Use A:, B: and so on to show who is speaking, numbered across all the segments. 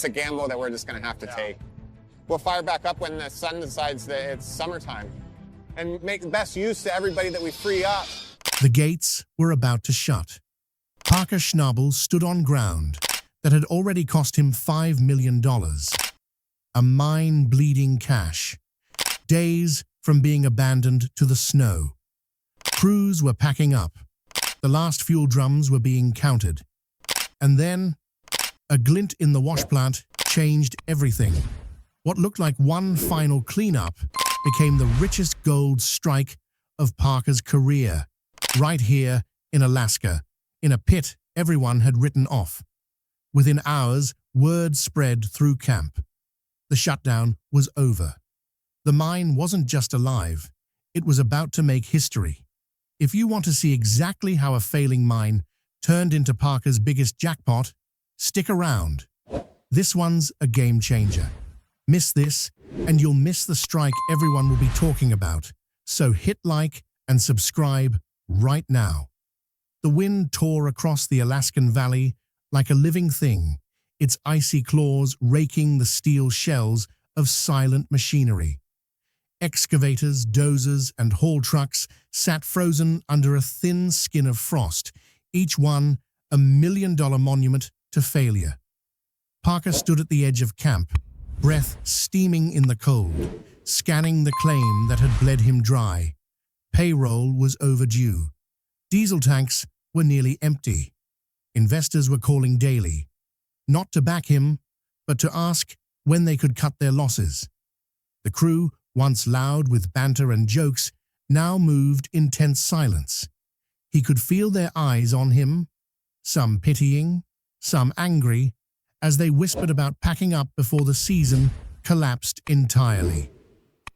A: it's a gamble that we're just going to have to take. We'll fire back up when the sun decides that it's summertime and make the best use of everybody that we free up.
B: The gates were about to shut. Parker Schnabel stood on ground that had already cost him $5 million. A mine bleeding cash. Days from being abandoned to the snow. Crews were packing up. The last fuel drums were being counted. And then, a glint in the wash plant changed everything. What looked like one final cleanup became the richest gold strike of Parker's career. Right here in Alaska, in a pit everyone had written off. Within hours, word spread through camp. The shutdown was over. The mine wasn't just alive, it was about to make history. If you want to see exactly how a failing mine turned into Parker's biggest jackpot, stick around. This one's a game changer. Miss this, and you'll miss the strike everyone will be talking about. So hit like and subscribe right now. The wind tore across the Alaskan valley like a living thing, its icy claws raking the steel shells of silent machinery. Excavators, dozers, and haul trucks sat frozen under a thin skin of frost, each one a $1 million monument to failure. Parker stood at the edge of camp, breath steaming in the cold, scanning the claim that had bled him dry. Payroll was overdue. Diesel tanks were nearly empty. Investors were calling daily, not to back him, but to ask when they could cut their losses. The crew, once loud with banter and jokes, now moved in tense silence. He could feel their eyes on him, some pitying, some angry, as they whispered about packing up before the season collapsed entirely.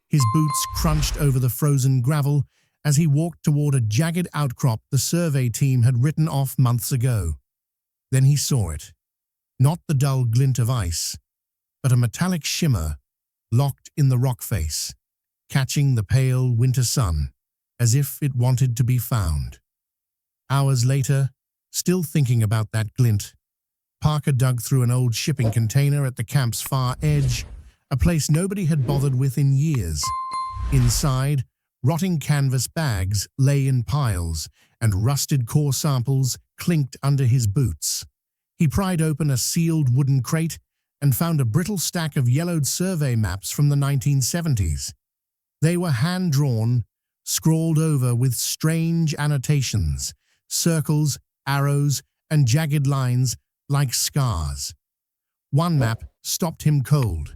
B: His boots crunched over the frozen gravel as he walked toward a jagged outcrop the survey team had written off months ago. Then he saw it. Not the dull glint of ice, but a metallic shimmer locked in the rock face, catching the pale winter sun as if it wanted to be found. Hours later, still thinking about that glint, Parker dug through an old shipping container at the camp's far edge, a place nobody had bothered with in years. Inside, rotting canvas bags lay in piles, and rusted core samples clinked under his boots. He pried open a sealed wooden crate and found a brittle stack of yellowed survey maps from the 1970s. They were hand-drawn, scrawled over with strange annotations, circles, arrows, and jagged lines like scars. One map stopped him cold.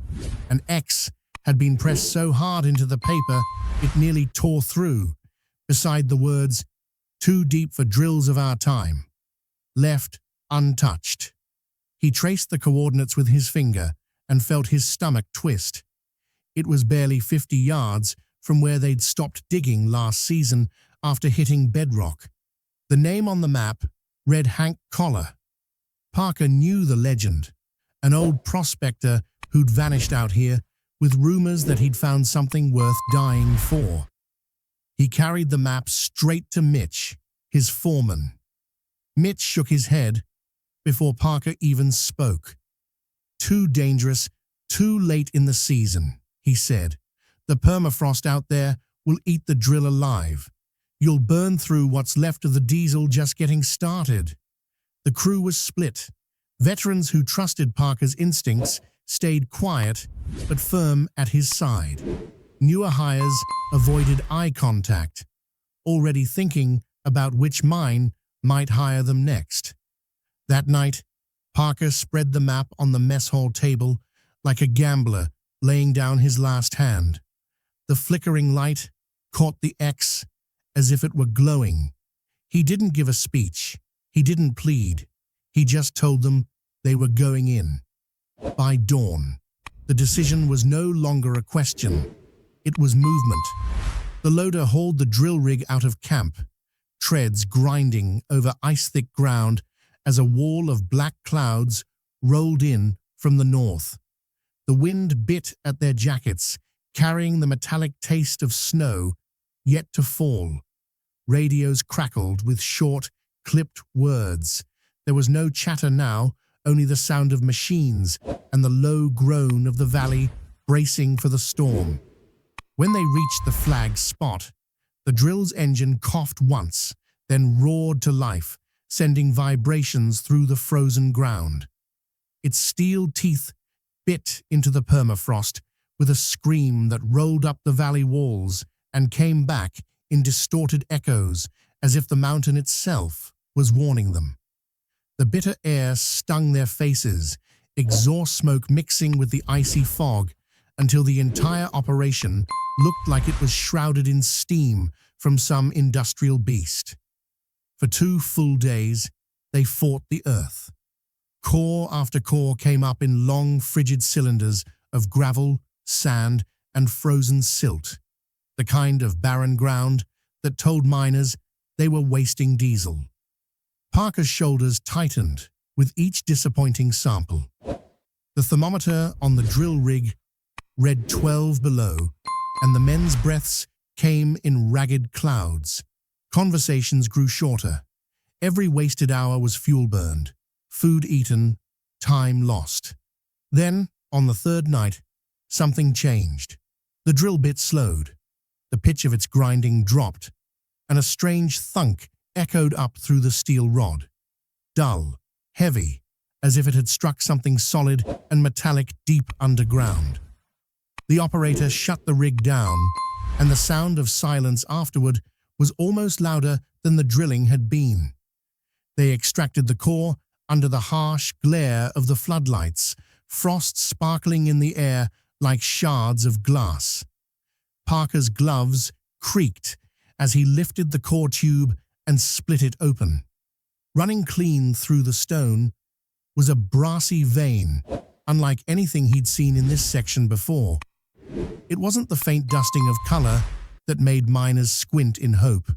B: An X had been pressed so hard into the paper it nearly tore through, beside the words, "Too deep for drills of our time," left untouched. He traced the coordinates with his finger and felt his stomach twist. It was barely 50 yards from where they'd stopped digging last season after hitting bedrock. The name on the map read Hank Collar. Parker knew the legend, an old prospector who'd vanished out here with rumors that he'd found something worth dying for. He carried the map straight to Mitch, his foreman. Mitch shook his head before Parker even spoke. "Too dangerous, too late in the season," he said. "The permafrost out there will eat the drill alive. You'll burn through what's left of the diesel just getting started." The crew was split. Veterans who trusted Parker's instincts stayed quiet but firm at his side. Newer hires avoided eye contact, already thinking about which mine might hire them next. That night, Parker spread the map on the mess hall table like a gambler laying down his last hand. The flickering light caught the X as if it were glowing. He didn't give a speech. He didn't plead. He just told them they were going in. By dawn, the decision was no longer a question. It was movement. The loader hauled the drill rig out of camp, treads grinding over ice-thick ground as a wall of black clouds rolled in from the north. The wind bit at their jackets, carrying the metallic taste of snow yet to fall. Radios crackled with short, clipped words. There was no chatter now, only the sound of machines and the low groan of the valley bracing for the storm. When they reached the flagged spot, the drill's engine coughed once, then roared to life, sending vibrations through the frozen ground. Its steel teeth bit into the permafrost with a scream that rolled up the valley walls and came back in distorted echoes as if the mountain itself was warning them. The bitter air stung their faces, exhaust smoke mixing with the icy fog, until the entire operation looked like it was shrouded in steam from some industrial beast. For 2 full days, they fought the earth. Core after core came up in long, frigid cylinders of gravel, sand, and frozen silt, the kind of barren ground that told miners they were wasting diesel. Parker's shoulders tightened with each disappointing sample. The thermometer on the drill rig read 12 below, and the men's breaths came in ragged clouds. Conversations grew shorter. Every wasted hour was fuel burned, food eaten, time lost. Then, on the 3rd night, something changed. The drill bit slowed. The pitch of its grinding dropped, and a strange thunk echoed up through the steel rod. Dull, heavy, as if it had struck something solid and metallic deep underground. The operator shut the rig down, and the sound of silence afterward was almost louder than the drilling had been. They extracted the core under the harsh glare of the floodlights, frost sparkling in the air like shards of glass. Parker's gloves creaked as he lifted the core tube and split it open. Running clean through the stone was a brassy vein, unlike anything he'd seen in this section before. It wasn't the faint dusting of color that made miners squint in hope.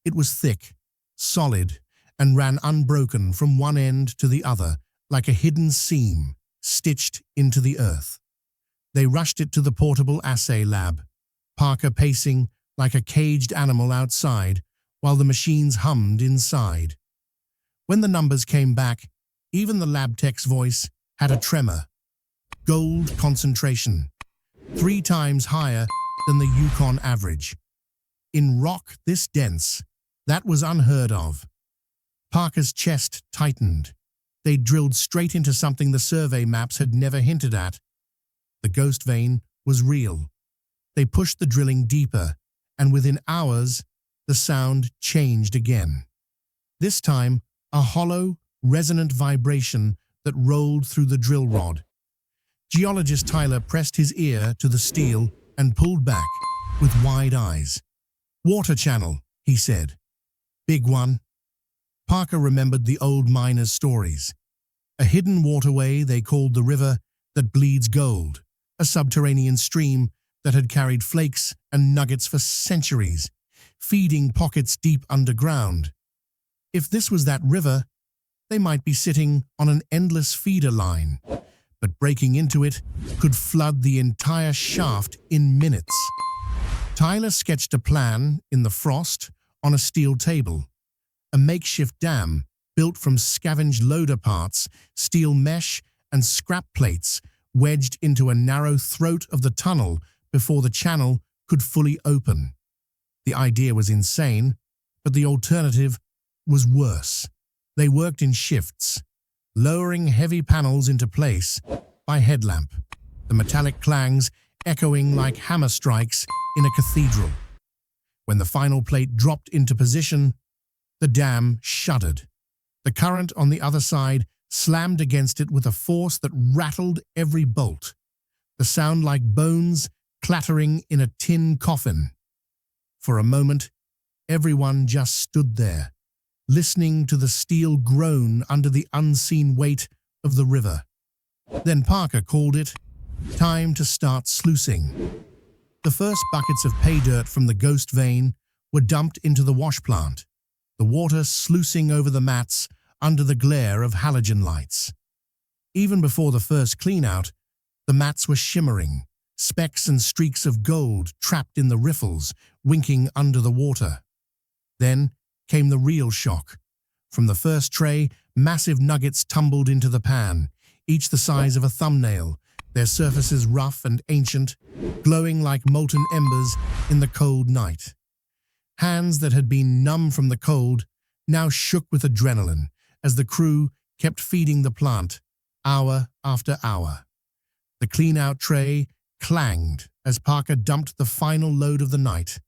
B: It was thick, solid, and ran unbroken from one end to the other like a hidden seam stitched into the earth. They rushed it to the portable assay lab, Parker pacing like a caged animal outside while the machines hummed inside. When the numbers came back, even the lab tech's voice had a tremor. Gold concentration, 3 times higher than the Yukon average. In rock this dense, that was unheard of. Parker's chest tightened. They drilled straight into something the survey maps had never hinted at. The ghost vein was real. They pushed the drilling deeper, and within hours, the sound changed again. This time, a hollow, resonant vibration that rolled through the drill rod. Geologist Tyler pressed his ear to the steel and pulled back with wide eyes. "Water channel," he said. "Big one." Parker remembered the old miners' stories. A hidden waterway they called the river that bleeds gold, a subterranean stream that had carried flakes and nuggets for centuries, feeding pockets deep underground. If this was that river, they might be sitting on an endless feeder line, but breaking into it could flood the entire shaft in minutes. Tyler sketched a plan in the frost on a steel table, a makeshift dam built from scavenged loader parts, steel mesh, and scrap plates wedged into a narrow throat of the tunnel before the channel could fully open. The idea was insane, but the alternative was worse. They worked in shifts, lowering heavy panels into place by headlamp, the metallic clangs echoing like hammer strikes in a cathedral. When the final plate dropped into position, the dam shuddered. The current on the other side slammed against it with a force that rattled every bolt, the sound like bones clattering in a tin coffin. For a moment, everyone just stood there, listening to the steel groan under the unseen weight of the river. Then Parker called it time to start sluicing. The first buckets of pay dirt from the ghost vein were dumped into the wash plant, the water sluicing over the mats under the glare of halogen lights. Even before the first clean-out, the mats were shimmering, specks and streaks of gold trapped in the riffles, winking under the water. Then came the real shock. From the first tray, Massive nuggets tumbled into the pan, each the size of a thumbnail, their surfaces rough and ancient, glowing like molten embers in the cold night. Hands that had been numb from the cold now shook with adrenaline as the crew kept feeding the plant, hour after hour. The clean-out tray clanged as Parker dumped the final load of the night,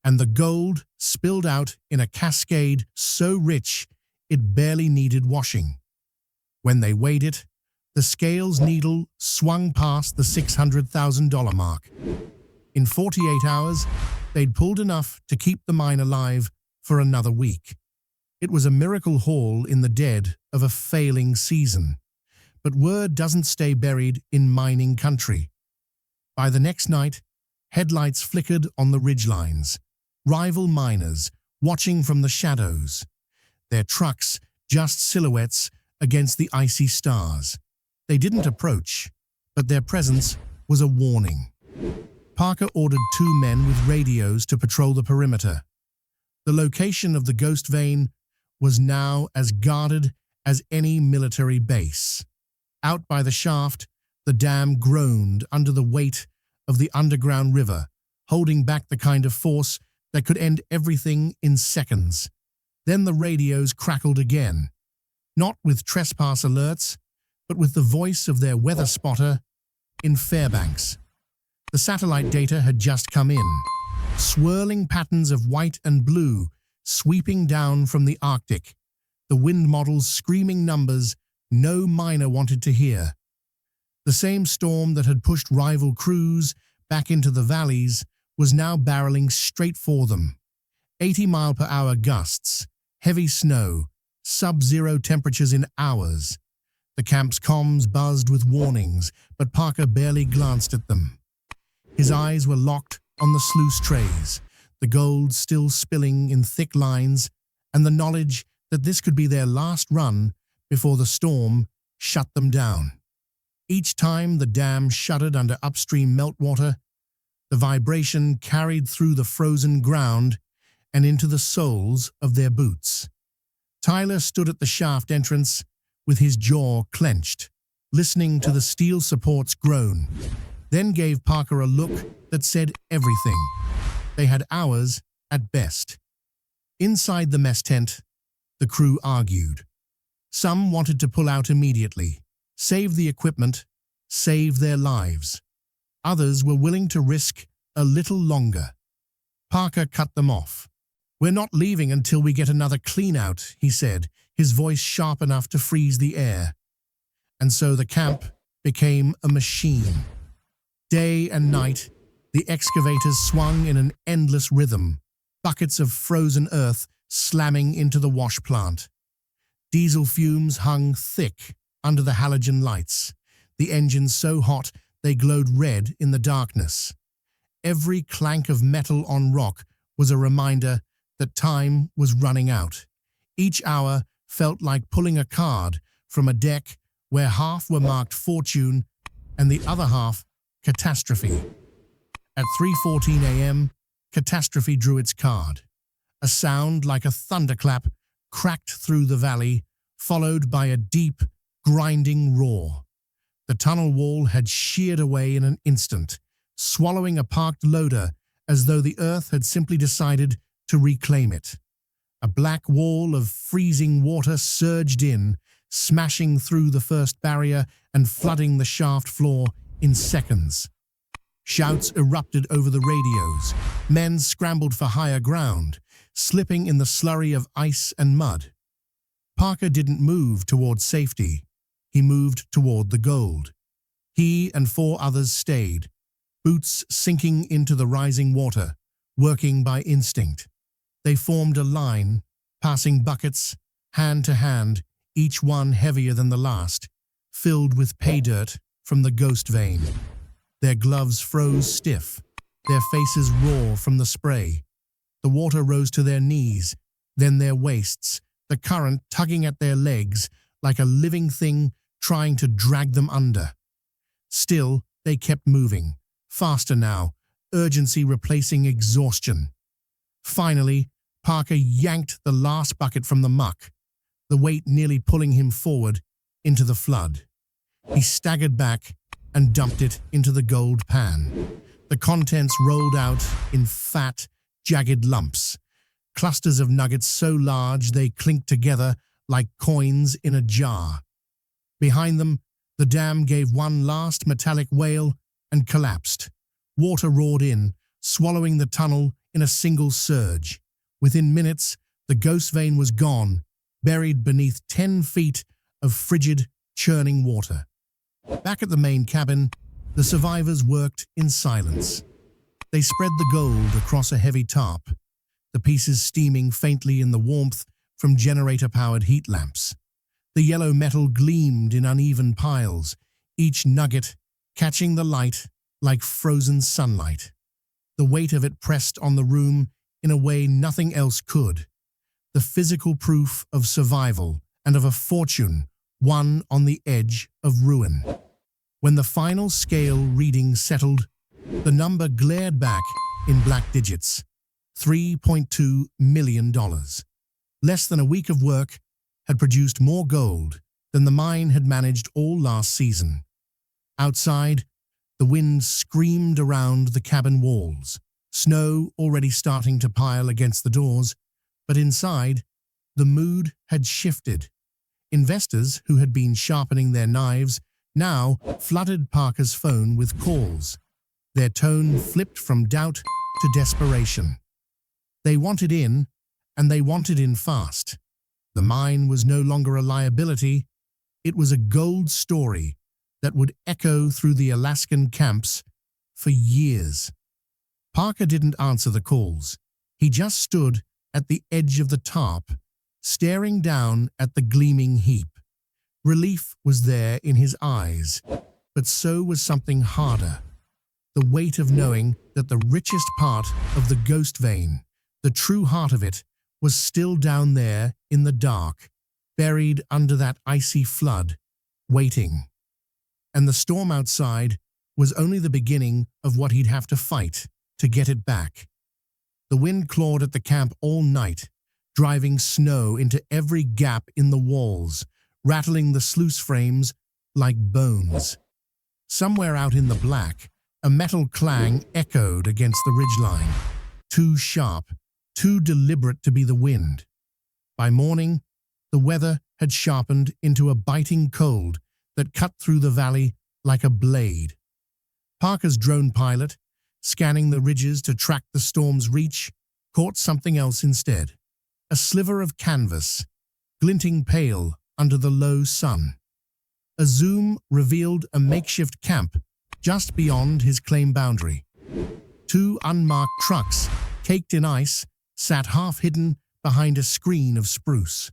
B: and the gold spilled out in a cascade so rich it barely needed washing. When they weighed it, the scales needle swung past the $600,000 mark. In 48 hours, they'd pulled enough to keep the mine alive for another week. It was a miracle haul in the dead of a failing season. But word doesn't stay buried in mining country. By the next night, headlights flickered on the ridgelines, rival miners watching from the shadows, their trucks just silhouettes against the icy stars. They didn't approach, but their presence was a warning. Parker ordered 2 men with radios to patrol the perimeter. The location of the ghost vein was now as guarded as any military base. Out by the shaft, the dam groaned under the weight of the underground river, holding back the kind of force that could end everything in seconds. Then the radios crackled again, not with trespass alerts, but with the voice of their weather spotter in Fairbanks. The satellite data had just come in, swirling patterns of white and blue sweeping down from the Arctic, the wind models screaming numbers no miner wanted to hear. The same storm that had pushed rival crews back into the valleys was now barreling straight for them. 80-mile-per-hour gusts, heavy snow, sub-zero temperatures in hours. The camp's comms buzzed with warnings, but Parker barely glanced at them. His eyes were locked on the sluice trays, the gold still spilling in thick lines, and the knowledge that this could be their last run before the storm shut them down. Each time the dam shuddered under upstream meltwater, the vibration carried through the frozen ground and into the soles of their boots. Tyler stood at the shaft entrance with his jaw clenched, listening to the steel supports groan, then gave Parker a look that said everything. They had hours at best. Inside the mess tent, the crew argued. Some wanted to pull out immediately, save the equipment, save their lives. Others were willing to risk a little longer. Parker cut them off. "We're not leaving until we get another clean-out," he said, his voice sharp enough to freeze the air. And so the camp became a machine. Day and night, the excavators swung in an endless rhythm, buckets of frozen earth slamming into the wash plant. Diesel fumes hung thick under the halogen lights, the engines so hot they glowed red in the darkness. Every clank of metal on rock was a reminder that time was running out. Each hour felt like pulling a card from a deck where half were marked fortune and the other half catastrophe. At 3:14 a.m., catastrophe drew its card. A sound like a thunderclap cracked through the valley, followed by a deep, grinding roar. The tunnel wall had sheared away in an instant, swallowing a parked loader as though the earth had simply decided to reclaim it. A black wall of freezing water surged in, smashing through the first barrier and flooding the shaft floor in seconds. Shouts erupted over the radios. Men scrambled for higher ground, slipping in the slurry of ice and mud. Parker didn't move toward safety. He moved toward the gold. He and 4 others stayed, boots sinking into the rising water, working by instinct. They formed a line, passing buckets, hand to hand, each one heavier than the last, filled with pay dirt from the ghost vein. Their gloves froze stiff, their faces raw from the spray. The water rose to their knees, then their waists, the current tugging at their legs like a living thing trying to drag them under. Still, they kept moving, faster now, urgency replacing exhaustion. Finally, Parker yanked the last bucket from the muck. the weight nearly pulling him forward into the flood. He staggered back and dumped it into the gold pan. The contents rolled out in fat, jagged lumps, clusters of nuggets so large they clinked together like coins in a jar. Behind them, the dam gave one last metallic wail and collapsed. Water roared in, swallowing the tunnel in a single surge. Within minutes, the ghost vein was gone, buried beneath 10 feet of frigid, churning water. Back at the main cabin, the survivors worked in silence. They spread the gold across a heavy tarp, the pieces steaming faintly in the warmth from generator-powered heat lamps. The yellow metal gleamed in uneven piles, each nugget catching the light like frozen sunlight. The weight of it pressed on the room in a way nothing else could. The physical proof of survival and of a fortune won on the edge of ruin. When the final scale reading settled, the number glared back in black digits. $3.2 million. Less than a week of work had produced more gold than the mine had managed all last season. Outside, the wind screamed around the cabin walls, snow already starting to pile against the doors, but inside, the mood had shifted. Investors who had been sharpening their knives now flooded Parker's phone with calls. Their tone flipped from doubt to desperation. They wanted in, and they wanted in fast. The mine was no longer a liability, it was a gold story that would echo through the Alaskan camps for years. Parker didn't answer the calls. He just stood at the edge of the tarp, staring down at the gleaming heap. Relief was there in his eyes, but so was something harder. The weight of knowing that the richest part of the ghost vein, the true heart of it, was still down there in the dark, buried under that icy flood, waiting. And the storm outside was only the beginning of what he'd have to fight to get it back. The wind clawed at the camp all night, driving snow into every gap in the walls, rattling the sluice frames like bones. Somewhere out in the black, a metal clang echoed against the ridgeline, too sharp, too deliberate to be the wind. By morning, the weather had sharpened into a biting cold that cut through the valley like a blade. Parker's drone pilot, scanning the ridges to track the storm's reach, caught something else instead. A sliver of canvas, glinting pale under the low sun. A zoom revealed a makeshift camp just beyond his claim boundary. Two unmarked trucks, caked in ice, sat half-hidden behind a screen of spruce.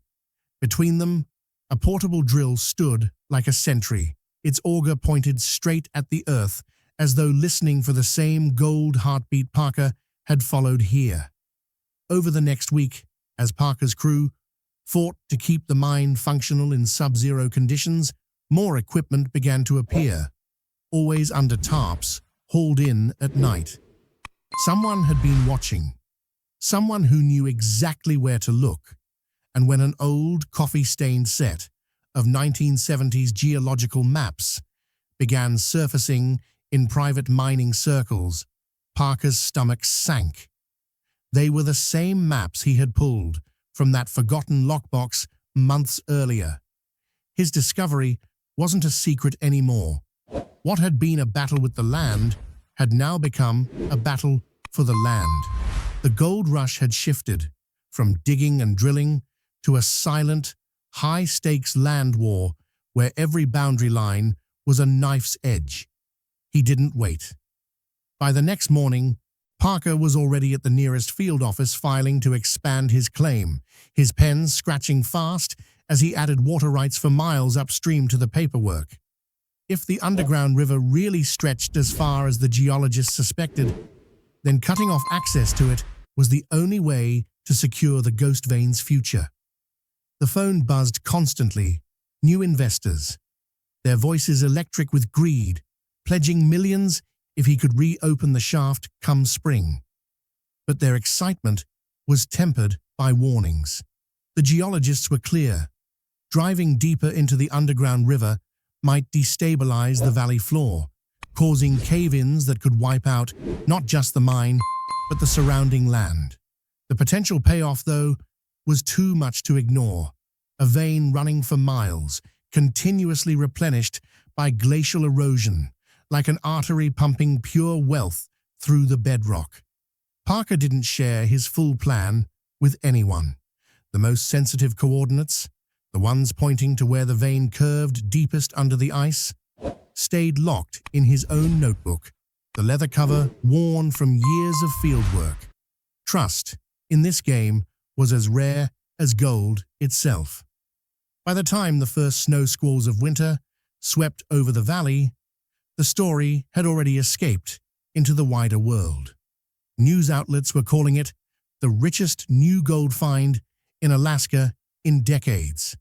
B: Between them, a portable drill stood like a sentry, its auger pointed straight at the earth, as though listening for the same gold heartbeat Parker had followed here. Over the next week, as Parker's crew fought to keep the mine functional in sub-zero conditions, more equipment began to appear, always under tarps, hauled in at night. Someone had been watching. Someone who knew exactly where to look, and when an old coffee-stained set of 1970s geological maps began surfacing in private mining circles, Parker's stomach sank. They were the same maps he had pulled from that forgotten lockbox months earlier. His discovery wasn't a secret anymore. What had been a battle with the land had now become a battle for the land. The gold rush had shifted from digging and drilling to a silent, high-stakes land war where every boundary line was a knife's edge. He didn't wait. By the next morning, Parker was already at the nearest field office filing to expand his claim, his pen scratching fast as he added water rights for miles upstream to the paperwork. If the underground river really stretched as far as the geologists suspected, then cutting off access to it was the only way to secure the ghost vein's future. The phone buzzed constantly, new investors, their voices electric with greed, pledging millions if he could reopen the shaft come spring. But their excitement was tempered by warnings. The geologists were clear. Driving deeper into the underground river might destabilize the valley floor, causing cave-ins that could wipe out not just the mine, but the surrounding land. The potential payoff, though, was too much to ignore. A vein running for miles, continuously replenished by glacial erosion, like an artery pumping pure wealth through the bedrock. Parker didn't share his full plan with anyone. The most sensitive coordinates, the ones pointing to where the vein curved deepest under the ice, stayed locked in his own notebook, the leather cover worn from years of fieldwork. Trust, in this game, was as rare as gold itself. By the time the first snow squalls of winter swept over the valley, the story had already escaped into the wider world. News outlets were calling it the richest new gold find in Alaska in decades.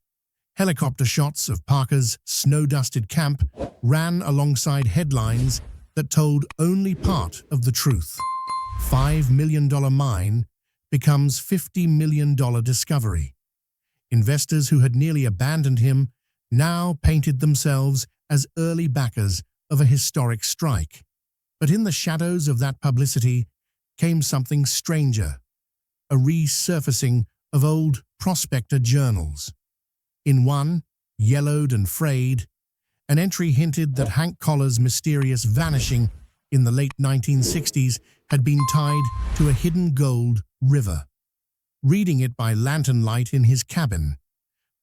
B: Helicopter shots of Parker's snow-dusted camp ran alongside headlines that told only part of the truth. $5 million mine becomes $50 million discovery. Investors who had nearly abandoned him now painted themselves as early backers of a historic strike. But in the shadows of that publicity came something stranger, a resurfacing of old prospector journals. In one, yellowed and frayed, an entry hinted that Hank Collar's mysterious vanishing in the late 1960s had been tied to a hidden gold river. Reading it by lantern light in his cabin,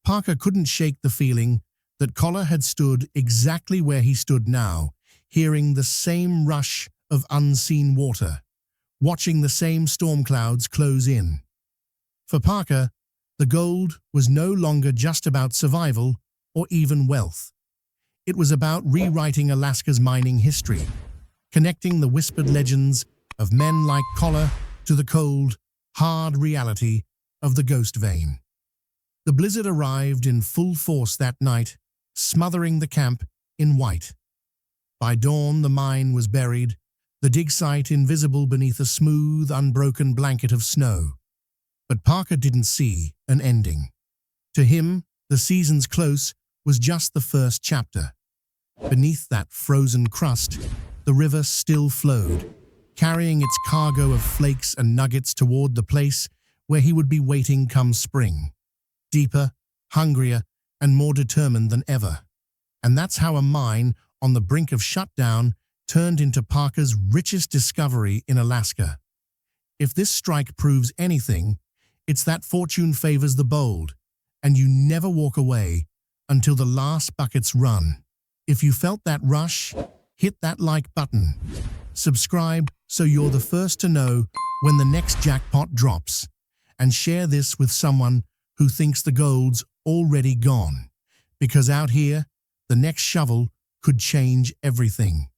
B: Parker couldn't shake the feeling that Collar had stood exactly where he stood now, hearing the same rush of unseen water, watching the same storm clouds close in. For Parker, the gold was no longer just about survival or even wealth. It was about rewriting Alaska's mining history, connecting the whispered legends of men like Collar to the cold, hard reality of the ghost vein. The blizzard arrived in full force that night, smothering the camp in white. By dawn, the mine was buried, the dig site invisible beneath a smooth, unbroken blanket of snow. But Parker didn't see an ending. To him, the season's close was just the first chapter. Beneath that frozen crust, the river still flowed, carrying its cargo of flakes and nuggets toward the place where he would be waiting come spring. Deeper, hungrier, and more determined than ever. And that's how a mine on the brink of shutdown turned into Parker's richest discovery in Alaska. If this strike proves anything, it's that fortune favors the bold, and you never walk away until the last bucket's run. If you felt that rush, hit that like button. Subscribe so you're the first to know when the next jackpot drops, and share this with someone who thinks the gold's already gone. Because out here, the next shovel could change everything.